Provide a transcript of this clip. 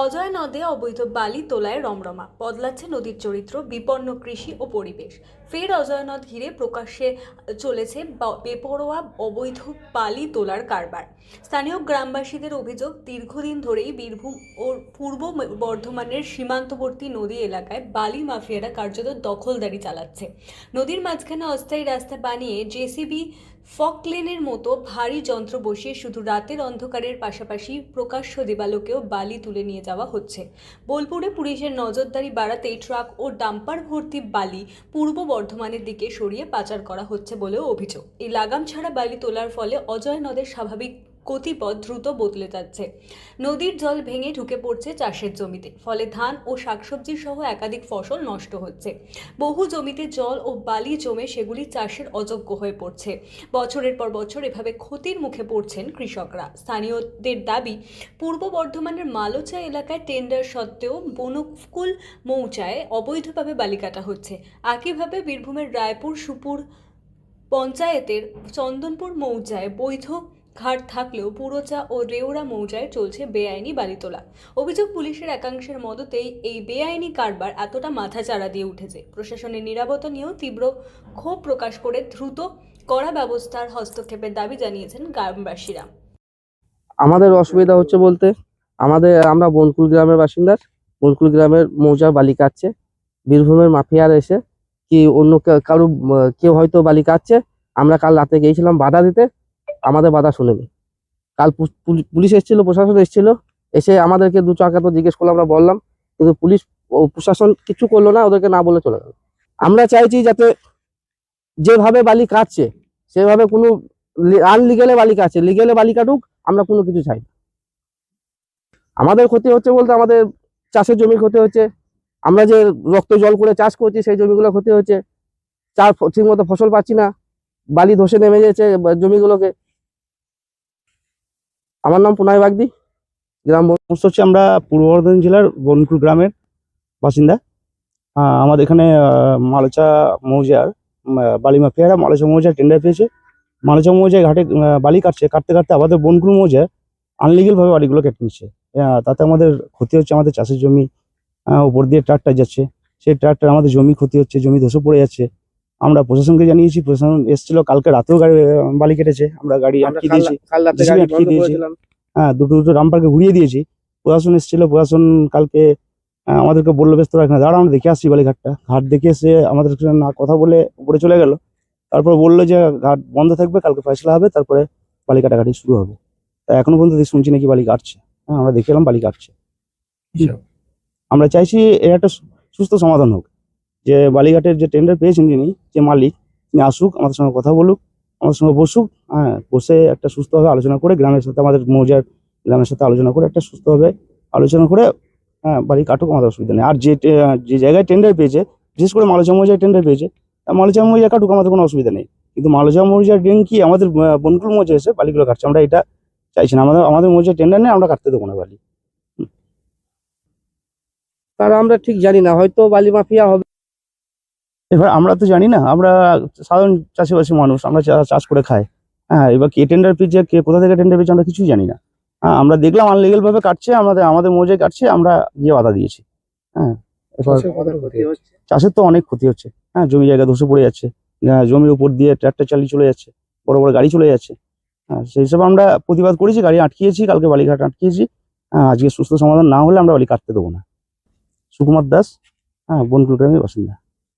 অজয় নদে অবৈধ বালি তোলায় রমরমা, বদলাচ্ছে নদীর চরিত্র, বিপন্ন কৃষি ও পরিবেশ। ফের অজয় নদ ঘিরে প্রকাশ্যে চলেছে বেপরোয়া অবৈধ বালি তোলার কারবার। স্থানীয় গ্রামবাসীদের অভিযোগ, দীর্ঘদিন ধরেই বীরভূম ও পূর্ব বর্ধমানের সীমান্তবর্তী নদী এলাকায় বালি মাফিয়ারা কার্যত দখলদারি চালাচ্ছে। নদীর মাঝখানে অস্থায়ী রাস্তা বানিয়ে জেসিবি, ফকলেনের মতো ভারী যন্ত্র বসিয়ে শুধু রাতের অন্ধকারের পাশাপাশি প্রকাশ্য দিবালোকেও বালি তুলে নিয়ে যাওয়া হচ্ছে। বোলপুরে পুলিশের নজরদারি বাড়াতেই ট্রাক ও ডাম্পার ভর্তি বালি পূর্ব বর্ধমানের দিকে সরিয়ে পাচার করা হচ্ছে বলেও অভিযোগ। এই লাগাম ছাড়া বালি তোলার ফলে অজয় নদের স্বাভাবিক গতিপথ দ্রুত বদলে যাচ্ছে। নদীর জল ভেঙে ঢুকে পড়ছে চাষের জমিতে, ফলে ধান ও শাকসবজি সহ একাধিক ফসল নষ্ট হচ্ছে। বহু জমিতে জল ও বালি জমে সেগুলি চাষের অযোগ্য হয়ে পড়ছে। বছরের পর বছর এভাবে ক্ষতির মুখে পড়ছেন কৃষকরা। স্থানীয়দের দাবি, পূর্ব বর্ধমানের মালোচা এলাকায় টেন্ডার সত্ত্বেও বনকুল মৌজায় অবৈধভাবে বালি কাটা হচ্ছে। একইভাবে বীরভূমের রায়পুর সুপুর পঞ্চায়েতের চন্দনপুর মৌজায় বৈধ ঘাট থাকলেও পুরোচা ও রেওড়া মৌজায় চলছে বেআইনি বালি তোলা। অভিযোগ, পুলিশের একাংশের মদতেই এই বেআইনি কারবার এতটা মাথাচাড়া দিয়ে উঠেছে। প্রশাসনের নীরবতা নিয়েও তীব্র ক্ষোভ প্রকাশ করে দ্রুত কড়া ব্যবস্থার হস্তক্ষেপের দাবি জানিয়েছেন গ্রামবাসীরা। আমাদের অসুবিধা হচ্ছে বলতে, আমরা বনকুল গ্রামের বাসিন্দা। বনকুল গ্রামের মৌজার বালি কাটছে বীরভূমের মাফিয়ার এসে, কি অন্য কেউ হয়তো বালি কাটছে। আমরা কাল রাতে গিয়েছিলাম বাধা দিতে, আমাদের বাধা শুনেনি। কাল পুলিশ এসেছিল, প্রশাসন এসেছিল, এসে আমাদেরকে দু চাকা তো জিজ্ঞেস করলো, আমরা বললাম, কিন্তু পুলিশ ও প্রশাসন কিছু করলো না, ওদেরকে না বলে চলে গেল। আমরা চাইছি যাতে যেভাবে বালি কাটছে সেভাবে কোনো আনলিগেলে বালি কাটছে, লিগেলে বালি কাটুক, আমরা কোনো কিছু চাই না। আমাদের ক্ষতি হচ্ছে বলতে, আমাদের চাষের জমির ক্ষতি হচ্ছে। আমরা যে রক্ত জল করে চাষ করছি সেই জমিগুলো ক্ষতি হচ্ছে। ঠিক মতো ফসল পাচ্ছি না, বালি ধসে নেমে যাচ্ছে জমিগুলোকে। আমার নাম পুনাই বাগদি, গ্রাম হচ্ছে আমরা পূর্ব বর্ধমান জেলার বনকুল গ্রামের বাসিন্দা। আমাদের এখানে মালোচা মৌজার বালি মাফিয়ারা মালোচা মৌজায় টেন্ডার পেয়েছে। মালোচা মৌজায় ঘাটে বালি কাটতে কাটতে আমাদের বনকুল মৌজায় আনলিগেল ভাবে বালিগুলো কেটে নিচ্ছে। তাতে আমাদের ক্ষতি হচ্ছে, আমাদের চাষের জমি উপর দিয়ে ট্রাক্টর যাচ্ছে, সেই ট্রাক্টর আমাদের জমি ক্ষতি হচ্ছে, জমি ধসে পড়ে যাচ্ছে। আমরা প্রশাসনকে জানিয়েছি, প্রশাসন এসেছিল, কালকে রাতেও বালি কেটেছে, আমরা গাড়ি আটকে দিয়েছি, দুটো রামপারকে ঘুরিয়ে দিয়েছি। প্রশাসন এসেছিল, প্রশাসন কালকে আমাদেরকে বললো, বেশ তোরা এখানে দাঁড়া, আমরা দেখে আসছি বালিঘাটটা। ঘাট দেখে এসে আমাদের না কথা বলে উপরে চলে গেল। তারপর বললো যে ঘাট বন্ধ থাকবে, কালকে ফয়সলা হবে, তারপরে বালি কাটাকাটি শুরু হবে। তা এখনো পর্যন্ত শুনছি নাকি বালি কাটছে। আমরা দেখে এলাম বালি কাটছে। আমরা চাইছি এর একটা সুস্থ সমাধান হোক, যে বালিঘাটের যে টেন্ডার পেয়েছেন যিনি, যে মালিক, তিনি আসুক, আমাদের সঙ্গে কথা বলুক, আমাদের সঙ্গে বসুক, বসে একটা সুস্থভাবে আলোচনা করে, গ্রামের সাথে, আমাদের মৌজার গ্রামের সাথে আলোচনা করে, একটা সুস্থভাবে আলোচনা করে বাড়ি কাটুক, আমাদের অসুবিধা নেই। আর যে জায়গায় টেন্ডার পেয়েছে, বিশেষ করে মালোচা মৌজায় টেন্ডার পেয়েছে, মালোচা মৌজা কাটুক, আমাদের কোনো অসুবিধা নেই। কিন্তু মালোচা মৌজার কি আমাদের বনকুল মৌজা এসে বালিগুলো কাটছে, আমরা এটা চাইছি না। আমাদের মৌজায় টেন্ডার নেই, আমরা কাটতে দেবো না বালি। তারা আমরা ঠিক জানি না, হয়তো বালি মাফিয়া হবে। এবার আমরা তো জানি না, আমরা সাধারণ চাষিবাসী মানুষ, আমরা চাষ করে খাই। এবার কে টেন্ডার পেয়েছে, কে কোথা থেকে টেন্ডার পেয়েছে, আমরা কিছুই জানি না। আমরা দেখলাম আনলিগেল ভাবে কাটছে, আমাদের মৌজায় কাটছে, আমরা গিয়ে বাধা দিয়েছি। এবার চাষের তো অনেক ক্ষতি হচ্ছে। জমি জায়গা ধসে পড়ে যাচ্ছে, জমির উপর দিয়ে ট্রাক্টর চালিয়ে চলে যাচ্ছে, বড় বড় গাড়ি চলে যাচ্ছে। সেই হিসাবে আমরা প্রতিবাদ করেছি, গাড়ি আটকিয়েছি, কালকে বালিঘাট আটকিয়েছি। আজকে সুস্থ সমাধান না হলে আমরা বালি কাটতে দেবো না। সুকুমার দাস, বনকুল গ্রামের বাসিন্দা।